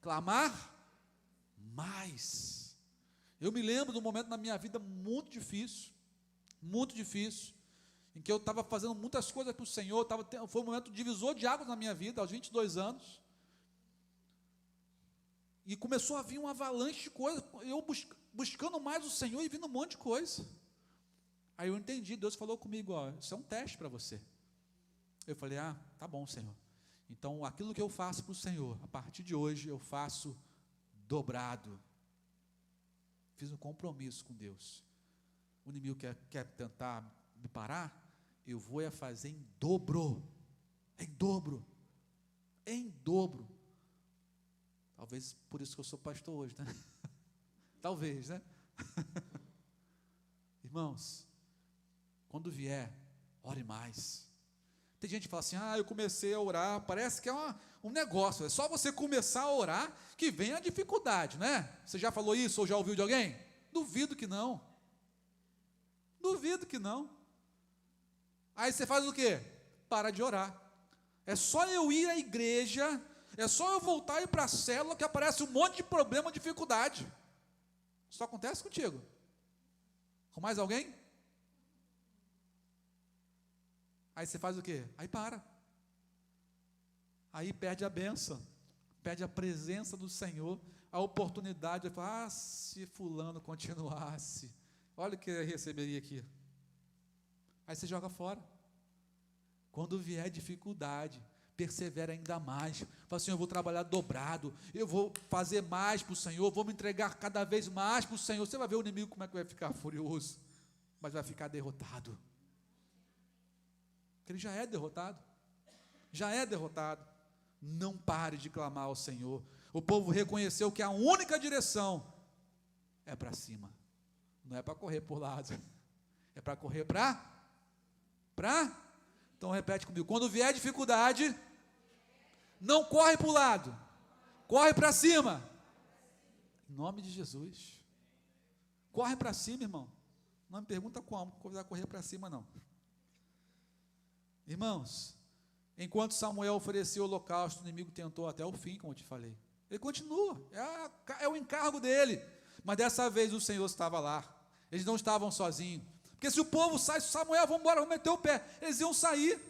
Clamar mais. Eu me lembro de um momento na minha vida muito difícil, em que eu estava fazendo muitas coisas para o Senhor, foi um momento divisor de águas na minha vida, aos 22 anos, e começou a vir uma avalanche de coisas, eu buscando mais o Senhor e vindo um monte de coisa. Aí eu entendi, Deus falou comigo, isso é um teste para você. Eu falei, tá bom, Senhor. Então, aquilo que eu faço para o Senhor, a partir de hoje, eu faço dobrado. Fiz um compromisso com Deus. O inimigo quer tentar me parar, eu vou fazer em dobro. Em dobro. Talvez por isso que eu sou pastor hoje, né? Talvez, né? Irmãos, quando vier, ore mais. Tem gente que fala assim, eu comecei a orar, parece que é um negócio, é só você começar a orar que vem a dificuldade, né? Você já falou isso ou já ouviu de alguém? Duvido que não. Aí você faz o quê? Para de orar. É só eu ir à igreja, é só eu voltar e ir para a célula que aparece um monte de problema, dificuldade. Isso acontece contigo? Com mais alguém? Aí você faz o quê? Aí para. Aí perde a bênção, perde a presença do Senhor, a oportunidade de falar, se fulano continuasse, olha o que eu receberia aqui. Aí você joga fora. Quando vier dificuldade, persevera ainda mais. Fala assim, eu vou trabalhar dobrado, eu vou fazer mais para o Senhor, vou me entregar cada vez mais para o Senhor. Você vai ver o inimigo como é que vai ficar furioso, mas vai ficar derrotado. Porque ele já é derrotado. Já é derrotado. Não pare de clamar ao Senhor. O povo reconheceu que a única direção é para cima. Não é para correr por lado. É para correr para? Então repete comigo. Quando vier dificuldade, não corre para o lado. Corre para cima. Em nome de Jesus. Corre para cima, irmão. Não me pergunta como vai correr para cima, não. Irmãos, enquanto Samuel oferecia o holocausto, o inimigo tentou até o fim, como eu te falei. Ele continua, é o encargo dele. Mas dessa vez o Senhor estava lá. Eles não estavam sozinhos. Porque se o povo sai, Samuel, vamos embora, vamos meter o pé. Eles iam sair,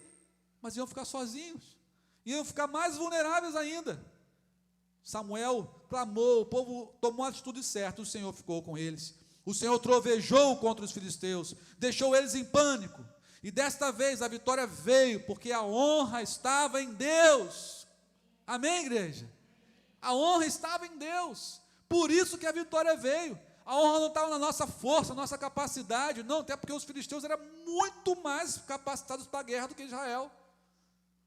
mas iam ficar sozinhos. Iam ficar mais vulneráveis ainda. Samuel clamou, o povo tomou a atitude certa, o Senhor ficou com eles. O Senhor trovejou contra os filisteus, deixou eles em pânico. E desta vez a vitória veio, porque a honra estava em Deus. Amém, igreja? A honra estava em Deus. Por isso que a vitória veio. A honra não estava na nossa força, nossa capacidade, não, até porque os filisteus eram muito mais capacitados para a guerra do que Israel.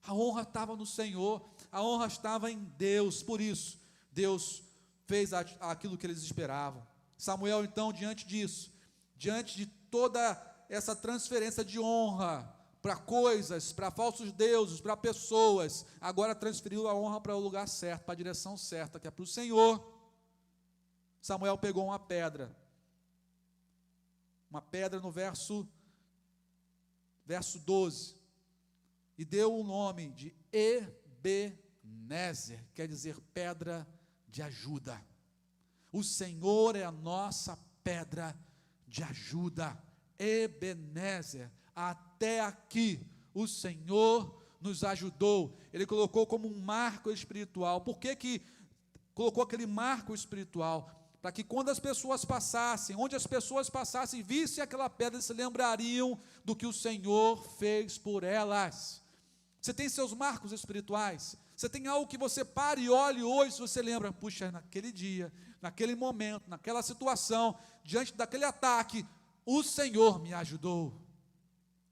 A honra estava no Senhor, a honra estava em Deus. Por isso, Deus fez aquilo que eles esperavam. Samuel, então, diante disso, diante de toda essa transferência de honra para coisas, para falsos deuses, para pessoas, agora transferiu a honra para o lugar certo, para a direção certa, que é para o Senhor. Samuel pegou uma pedra no verso 12, e deu o nome de Ebenezer, quer dizer pedra de ajuda. O Senhor é a nossa pedra de ajuda. Ebenezer, até aqui o Senhor nos ajudou. Ele colocou como um marco espiritual. Por que colocou aquele marco espiritual? Para que quando as pessoas passassem, onde as pessoas passassem, vissem aquela pedra, se lembrariam do que o Senhor fez por elas. Você tem seus marcos espirituais? Você tem algo que você para e olhe hoje, se você lembra, puxa, naquele dia, naquele momento, naquela situação, diante daquele ataque, o Senhor me ajudou.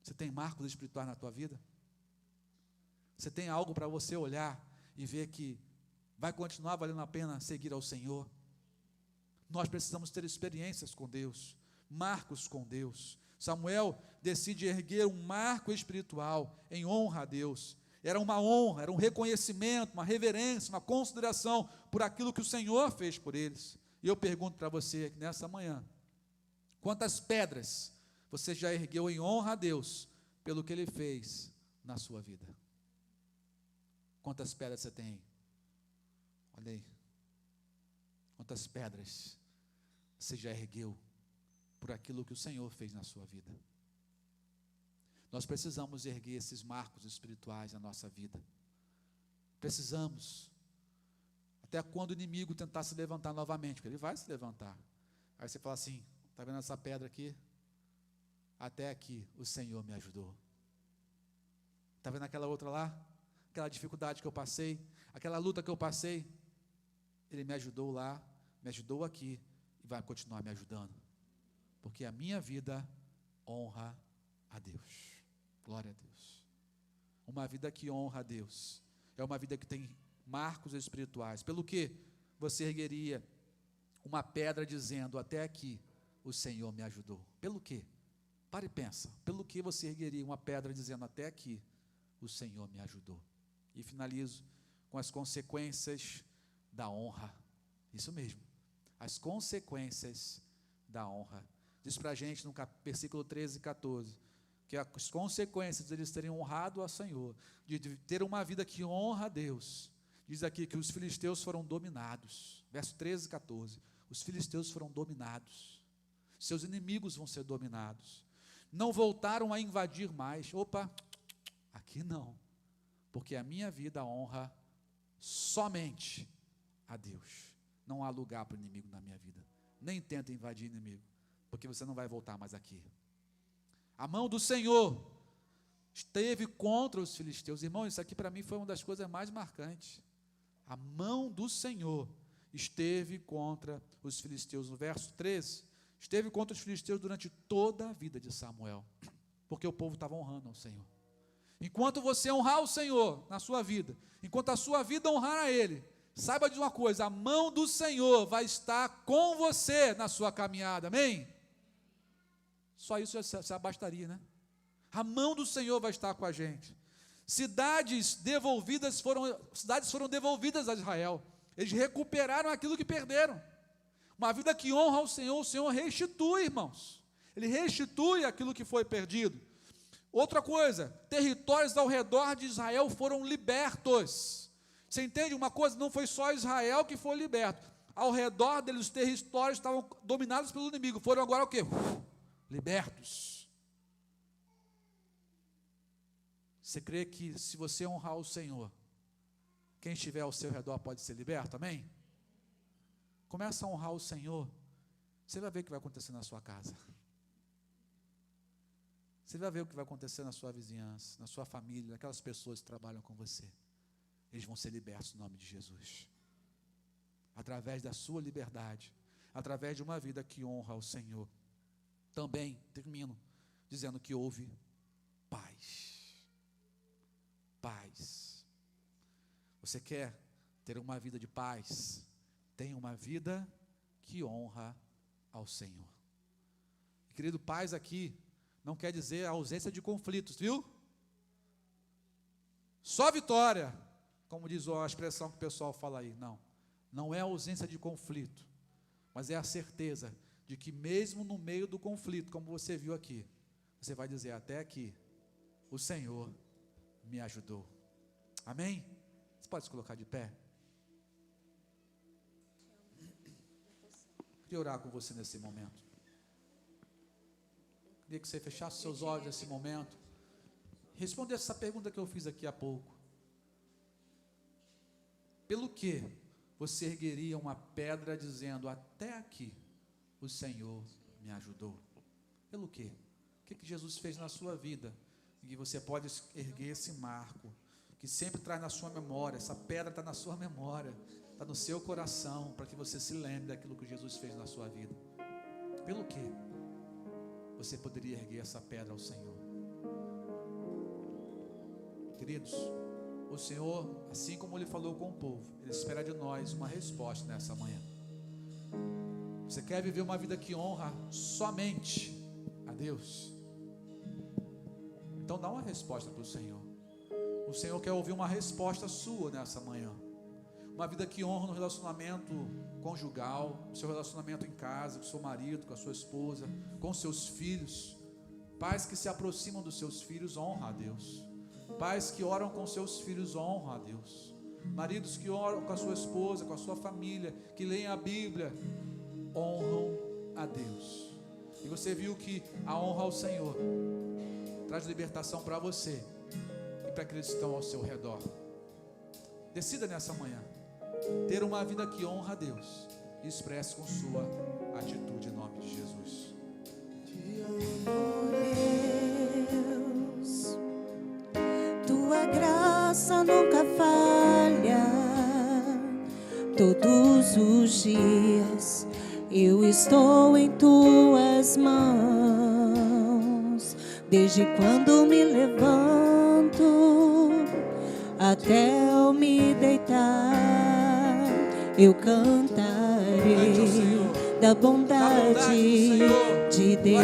Você tem marcos espirituais na tua vida? Você tem algo para você olhar e ver que vai continuar valendo a pena seguir ao Senhor? Nós precisamos ter experiências com Deus, marcos com Deus. Samuel decide erguer um marco espiritual em honra a Deus. Era uma honra, era um reconhecimento, uma reverência, uma consideração por aquilo que o Senhor fez por eles. E eu pergunto para você nessa manhã, quantas pedras você já ergueu em honra a Deus pelo que Ele fez na sua vida? Quantas pedras você tem? Olha aí. Quantas pedras você já ergueu por aquilo que o Senhor fez na sua vida? Nós precisamos erguer esses marcos espirituais na nossa vida. Precisamos. Até quando o inimigo tentar se levantar novamente, porque ele vai se levantar. Aí você fala assim, está vendo essa pedra aqui? Até aqui o Senhor me ajudou. Está vendo aquela outra lá? Aquela dificuldade que eu passei, aquela luta que eu passei? Ele me ajudou lá, me ajudou aqui e vai continuar me ajudando. Porque a minha vida honra a Deus. Glória a Deus. Uma vida que honra a Deus é uma vida que tem marcos espirituais. Pelo que você ergueria uma pedra dizendo, até aqui o Senhor me ajudou? Pelo quê? Para e pensa. Pelo que você ergueria uma pedra dizendo, até aqui o Senhor me ajudou? E finalizo com as consequências da honra. Isso mesmo. As consequências da honra. Diz para a gente no versículo 13 e 14, que as consequências de eles terem honrado ao Senhor, de ter uma vida que honra a Deus, diz aqui que os filisteus foram dominados. Verso 13 e 14. Os filisteus foram dominados. Seus inimigos vão ser dominados. Não voltaram a invadir mais. Opa, Aqui não, porque a minha vida honra somente a Deus. Não há lugar para o inimigo na minha vida. Nem tenta invadir o inimigo, porque você não vai voltar mais aqui. A mão do Senhor esteve contra os filisteus. Irmão, isso aqui para mim foi uma das coisas mais marcantes. A mão do Senhor esteve contra os filisteus. No verso 13, esteve contra os filisteus durante toda a vida de Samuel, porque o povo estava honrando ao Senhor. Enquanto você honrar o Senhor na sua vida, enquanto a sua vida honrar a Ele, saiba de uma coisa, a mão do Senhor vai estar com você na sua caminhada, amém? Só isso já bastaria, né? A mão do Senhor vai estar com a gente. Cidades foram devolvidas a Israel. Eles recuperaram aquilo que perderam. Uma vida que honra ao Senhor, o Senhor restitui, irmãos. Ele restitui aquilo que foi perdido. Outra coisa, territórios ao redor de Israel foram libertos. Você entende uma coisa? Não foi só Israel que foi liberto. Ao redor deles, os territórios estavam dominados pelo inimigo. Foram agora o quê? Libertos. Você crê que se você honrar o Senhor, quem estiver ao seu redor pode ser liberto? Amém? Começa a honrar o Senhor, você vai ver o que vai acontecer na sua casa. Você vai ver o que vai acontecer na sua vizinhança, na sua família, naquelas pessoas que trabalham com você. Eles vão ser libertos no nome de Jesus. Através da sua liberdade, através de uma vida que honra ao Senhor. Também, termino, dizendo que houve paz. Paz. Você quer ter uma vida de paz? Tenha uma vida que honra ao Senhor. Querido, paz aqui não quer dizer a ausência de conflitos, viu? Só vitória, como diz a expressão que o pessoal fala aí. Não, não é a ausência de conflito, mas é a certeza de que mesmo no meio do conflito, como você viu aqui, você vai dizer, até aqui, o Senhor me ajudou. Amém? Você pode se colocar de pé? Queria orar com você nesse momento. Queria que você fechasse seus olhos nesse momento. Respondesse essa pergunta que eu fiz aqui há pouco. Pelo que você ergueria uma pedra dizendo, até aqui o Senhor me ajudou? Pelo quê? O que Jesus fez na sua vida? E que você pode erguer esse marco, que sempre traz na sua memória, essa pedra está na sua memória, está no seu coração, para que você se lembre daquilo que Jesus fez na sua vida. Pelo quê? Você poderia erguer essa pedra ao Senhor? Queridos, o Senhor, assim como Ele falou com o povo, Ele espera de nós uma resposta nessa manhã. Você quer viver uma vida que honra somente a Deus? Então dá uma resposta para o Senhor. O Senhor quer ouvir uma resposta sua nessa manhã. Uma vida que honra no relacionamento conjugal, no seu relacionamento em casa, com o seu marido, com a sua esposa, com seus filhos. Pais que se aproximam dos seus filhos, honra a Deus. Pais que oram com seus filhos, honra a Deus. Maridos que oram com a sua esposa, com a sua família, que leem a Bíblia, honram a Deus. E você viu que a honra ao Senhor traz libertação para você e para aqueles que estão ao seu redor. Decida nessa manhã ter uma vida que honra a Deus e expresse com sua atitude em nome de Jesus. Te amo, Deus, tua graça nunca falha. Todos os dias eu estou em tuas mãos, desde quando me levanto até eu me deitar, eu cantarei da bondade de Deus.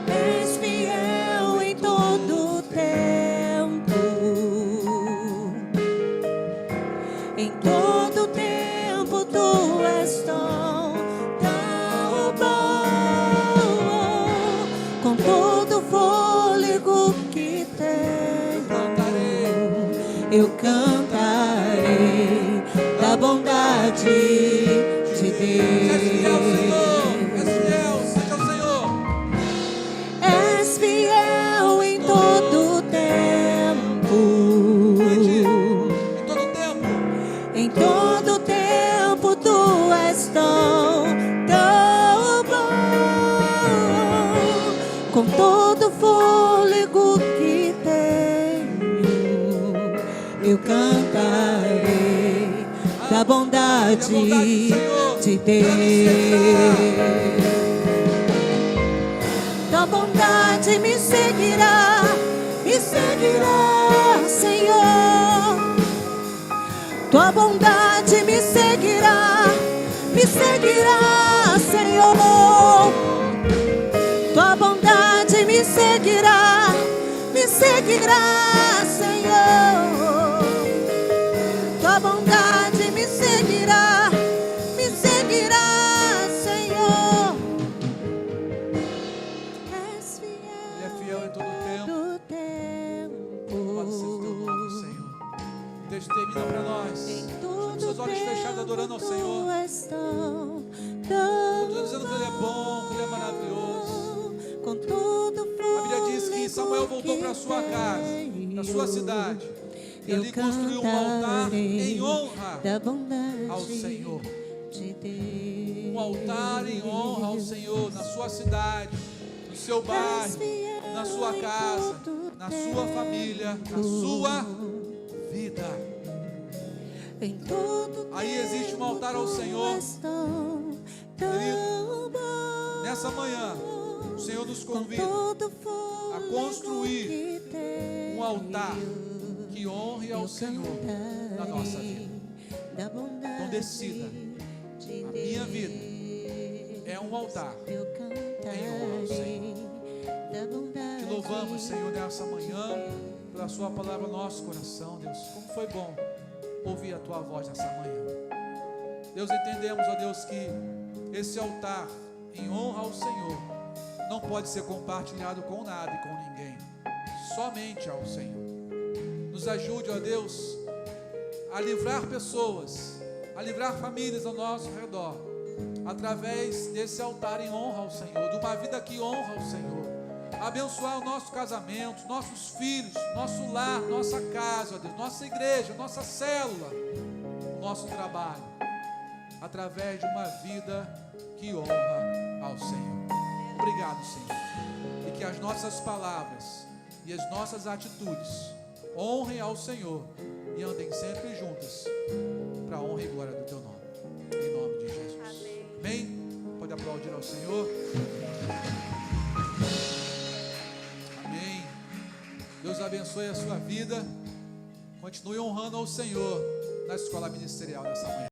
És fiel em todo tempo, em todo tempo tu és tão bom, com todo fôlego que tenho, eu cantarei da bondade de Deus. És fiel, Senhor, és fiel, seja o Senhor. cantarei da bondade Senhor, de Deus. Tua bondade me seguirá, Senhor. Tua bondade me seguirá, Senhor. Tua bondade me seguirá, Senhor. Tua bondade me seguirá, Senhor. És fiel. Ele é fiel em todo o tempo. Louvado seja o teu nome, Senhor. O texto termina para nós. Com seus olhos fechados, adorando ao Senhor. Estou dizendo que Ele é bom, que Ele é maravilhoso. A Bíblia diz que Samuel voltou para a sua casa, para a sua cidade. E ali construiu um altar em honra ao Senhor. Um altar em honra ao Senhor na sua cidade, no seu bairro, na sua casa, na sua família, na sua vida. Aí existe um altar ao Senhor. Querido, nessa manhã, o Senhor nos convida a construir um altar que honre ao Senhor na nossa vida. Então decida, a minha vida é um altar em honra ao Senhor. Te louvamos, Senhor, nessa manhã, pela sua palavra no nosso coração, Deus. Como foi bom ouvir a tua voz nessa manhã. Deus, entendemos, ó Deus, que esse altar em honra ao Senhor não pode ser compartilhado com nada e com ninguém, somente ao Senhor. Nos ajude, ó Deus, a livrar pessoas, a livrar famílias ao nosso redor, através desse altar em honra ao Senhor, de uma vida que honra ao Senhor. Abençoar o nosso casamento, nossos filhos, nosso lar, nossa casa, ó Deus, nossa igreja, nossa célula, o nosso trabalho, através de uma vida que honra ao Senhor. Obrigado, Senhor. E que as nossas palavras e as nossas atitudes honrem ao Senhor e andem sempre juntas para a honra e glória do teu nome. Em nome de Jesus. Amém? Pode aplaudir ao Senhor. Amém. Deus abençoe a sua vida. Continue honrando ao Senhor na escola ministerial nessa manhã.